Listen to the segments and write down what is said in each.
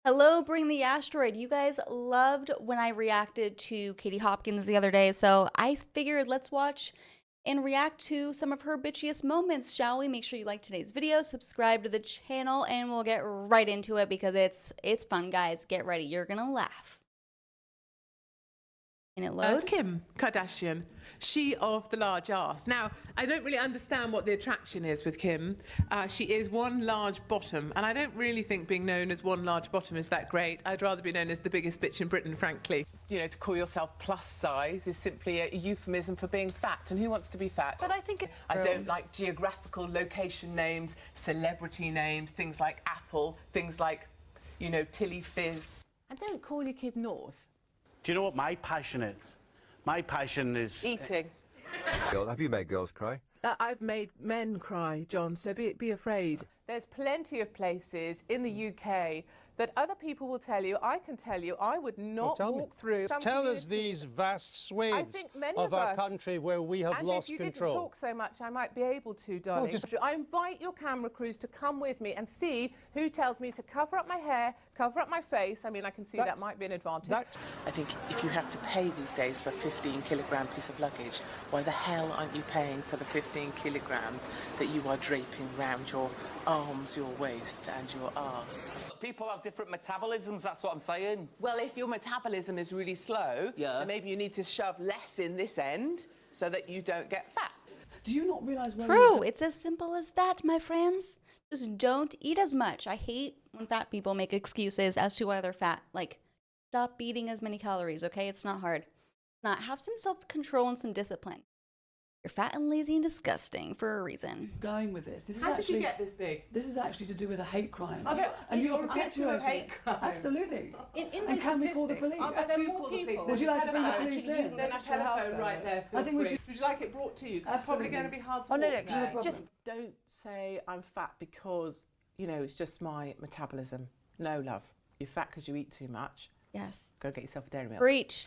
Hello, Bring the Asteroid. You guys loved when I reacted to Katie Hopkins the other day, so I figured let's watch and react to some of her bitchiest moments, shall we? Make sure you like today's video, subscribe to the channel, and we'll get right into it because it's fun, guys. Get ready. You're gonna laugh. Can it load? Kim Kardashian, she of the large arse. Now, I don't really understand what the attraction is with Kim. She is one large bottom, and I don't really think being known as one large bottom is that great. I'd rather be known as the biggest bitch in Britain, frankly. You know, to call yourself plus size is simply a euphemism for being fat, and who wants to be fat? But I think I don't like geographical location names, celebrity names, things like Apple, things like, you know, Tilly Fizz. And don't call your kid North. Do you know what my passion is? My passion is... Eating. Have you made girls cry? I've made men cry, John, so be afraid. There's plenty of places in the UK that other people will tell you, I can tell you, I would not walk through. Tell us these vast swathes of our country where we have lost control. And if you didn't talk so much, I might be able to, darling. I invite your camera crews to come with me and see who tells me to cover up my hair, cover up my face. I mean, I can see that might be an advantage. I think if you have to pay these days for a 15-kilogram piece of luggage, why the hell aren't you paying for the 15-kilogram that you are draping around your arms, your waist and your arse? People have different metabolisms, that's what I'm saying. Well, if your metabolism is really slow, then maybe you need to shove less in this end so that you don't get fat. Do you not realise where True. It's as simple as that, my friends. Just don't eat as much. I hate when fat people make excuses as to why they're fat. Like, stop eating as many calories, okay? It's not hard. Have some self-control and some discipline. You're fat and lazy and disgusting for a reason. going with this? How did you get this big? This is actually to do with a hate crime. Okay, and you're perpetuating hate crime. Absolutely. In and can we call the police? Would you like to bring the police in? There's a telephone right there. I think we should. Would you like it brought to you? Because it's probably going to be hard to walk. Just don't say I'm fat because, you know, it's just my metabolism. No, love. You're fat because you eat too much. Yes. Go get yourself a dairy milk. Preach.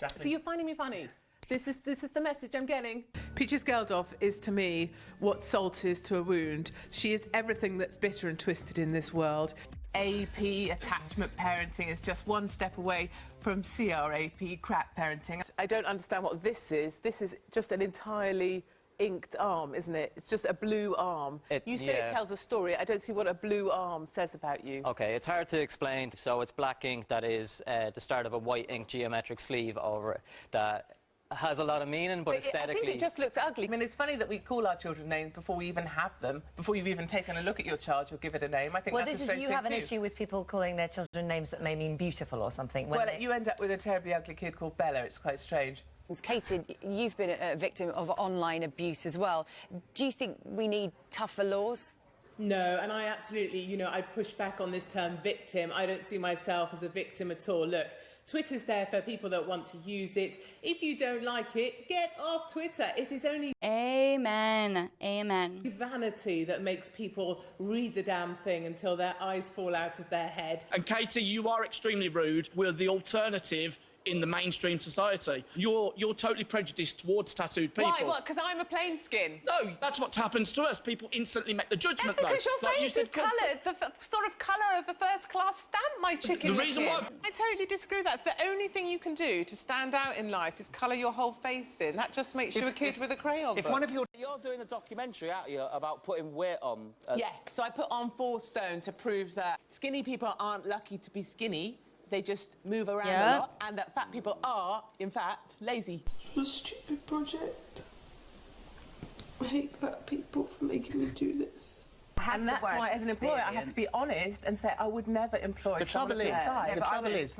So you're finding me funny? This is the message I'm getting. Peaches Geldof is to me what salt is to a wound. She is everything that's bitter and twisted in this world. AP, attachment parenting, is just one step away from CRAP, crap parenting. I don't understand what this is. This is just an entirely inked arm, isn't it? It's just a blue arm. You say it tells a story. I don't see what a blue arm says about you. Okay, it's hard to explain. So it's black ink that is the start of a white ink geometric sleeve over it that has a lot of meaning, but aesthetically... I think it just looks ugly. I mean, it's funny that we call our children names before we even have them. Before you've even taken a look at your child, you'll give it a name. I think that's a strange thing you have an issue with people calling their children names that may mean beautiful or something. Well, you end up with a terribly ugly kid called Bella. It's quite strange. Katie, you've been a victim of online abuse as well. Do you think we need tougher laws? No, and I absolutely, you know, I push back on this term victim. I don't see myself as a victim at all. Look, Twitter's there for people that want to use it. If you don't like it, get off Twitter. It is only Amen. Amen. vanity that makes people read the damn thing until their eyes fall out of their head. And Katie, you are extremely rude. We're the alternative in the mainstream society. You're totally prejudiced towards tattooed people. Why? What? Because I'm a plain skin? No, that's what happens to us. People instantly make the judgment. That's because your face is coloured, the sort of colour of a first-class stamp, my chicken. The reason why... I totally disagree with that. The only thing you can do to stand out in life is colour your whole face in. That just makes you a kid with a crayon book. One of you're doing a documentary, aren't you, about putting weight on? Yeah, so I put on 4 stone to prove that skinny people aren't lucky to be skinny. They just move around a lot, and that fat people are, in fact, lazy. It was a stupid project. I hate fat people for making me do this. And that's why, as an employer, I have to be honest and say I would never employ someone of size. The trouble is,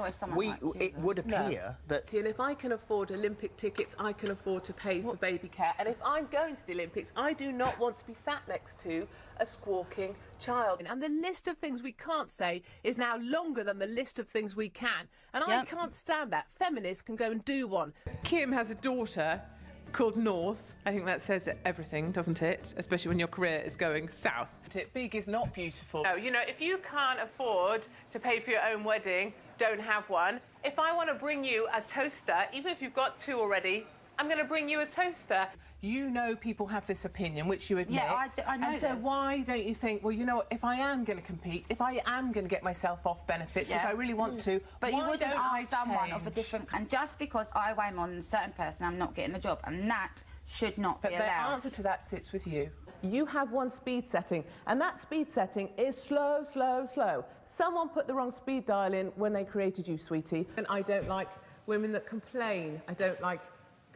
it would appear that... And if I can afford Olympic tickets, I can afford to pay for baby care. And if I'm going to the Olympics, I do not want to be sat next to a squawking child. And the list of things we can't say is now longer than the list of things we can. And I can't stand that. Feminists can go and do one. Kim has a daughter called North. I think that says everything, doesn't it? Especially when your career is going south. Big is not beautiful. No, you know, if you can't afford to pay for your own wedding, don't have one. If I want to bring you a toaster, even if you've got 2 already, I'm going to bring you a toaster. you know people have this opinion, which you admit. Yeah, I know And so this. why don't you think, well, you know what, if I am going to compete, if I am going to get myself off benefits, which I really want to, but why you wouldn't don't I ask someone of a change? different... And just because I weigh more than a certain person, I'm not getting the job. And that should not be But allowed. the answer to that sits with you. You have one speed setting, and that speed setting is slow, slow, slow. Someone put the wrong speed dial in when they created you, sweetie. And I don't like women that complain. I don't like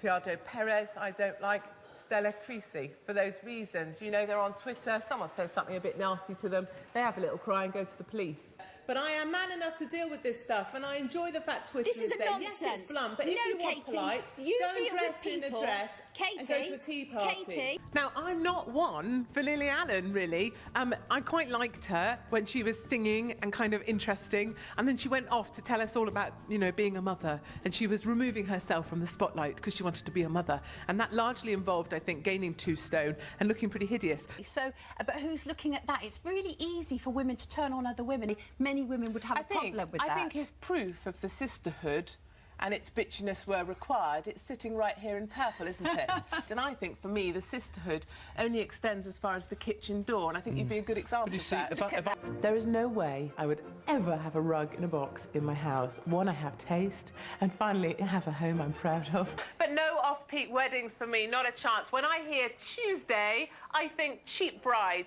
Criado Perez. I don't like Stella Creasy for those reasons. You know, they're on Twitter, someone says something a bit nasty to them, they have a little cry and go to the police. But I am man enough to deal with this stuff, and I enjoy the fact Twitter is there. Nonsense. Yes, it's blunt, but if you want polite, go and dress in a dress and go to a tea party. Now, I'm not one for Lily Allen, really. I quite liked her when she was singing and kind of interesting, and then she went off to tell us all about, you know, being a mother, and she was removing herself from the spotlight because she wanted to be a mother, and that largely involved, I think, gaining 2 stone and looking pretty hideous. So, but who's looking at that? It's really easy for women to turn on other women. Many women would have a problem with that. I think if proof of the sisterhood and its bitchiness were required, it's sitting right here in purple, isn't it? And I think, for me, the sisterhood only extends as far as the kitchen door, and I think you'd be a good example of that. There is no way I would ever have a rug in a box in my house. One, I have taste, and finally, I have a home I'm proud of. But no off-peak weddings for me, not a chance. When I hear Tuesday, I think cheap bride,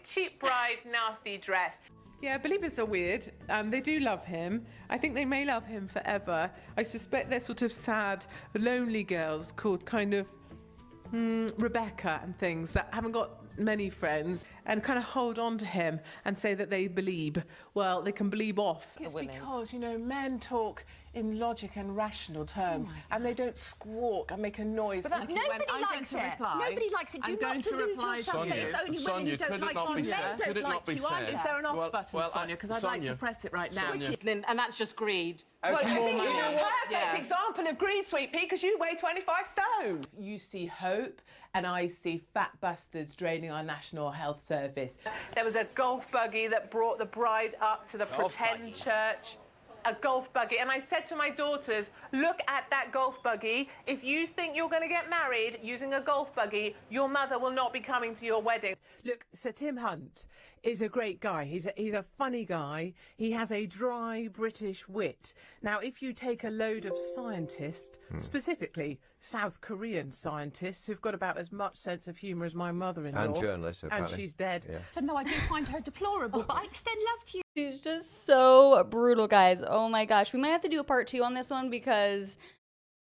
nasty dress. Yeah, believers are weird. They do love him. I think they may love him forever. I suspect they're sort of sad, lonely girls called kind of Rebecca and things that haven't got many friends and kind of hold on to him and say that they believe. Well, they can believe off. It's because, you know, men talk in logic and rational terms, and they don't squawk and make a noise. But nobody likes it. Nobody likes it. Do not delude yourself that it's only women who don't like you. Men don't like you either. Is there an off button, Sonia? Because I'd like to press it right now. And that's just greed. Okay. Well, I think you're a perfect example of greed, Sweet Pea, because you weigh 25 stone. You see hope, and I see fat bastards draining our National Health Service. There was a golf buggy that brought the bride up to the pretend church. A golf buggy, and I said to my daughters, look at that golf buggy. If you think you're going to get married using a golf buggy, your mother will not be coming to your wedding. Look, Sir Tim Hunt is a great guy. He's a funny guy. He has a dry British wit. Now, if you take a load of scientists, specifically South Korean scientists, who've got about as much sense of humour as my mother-in-law. And journalists, apparently. And she's dead. Yeah. Even though I do find her deplorable, but I extend love to you. She's just so brutal, guys. Oh my gosh. We might have to do a part 2 on this one because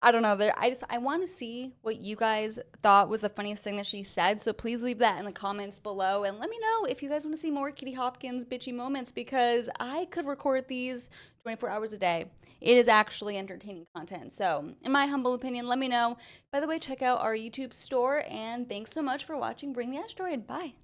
I don't know. I want to see what you guys thought was the funniest thing that she said. So please leave that in the comments below and let me know if you guys want to see more Katie Hopkins bitchy moments, because I could record these 24 hours a day. It is actually entertaining content. So in my humble opinion, let me know. By the way, check out our YouTube store, and thanks so much for watching Bring the Asteroid. Bye.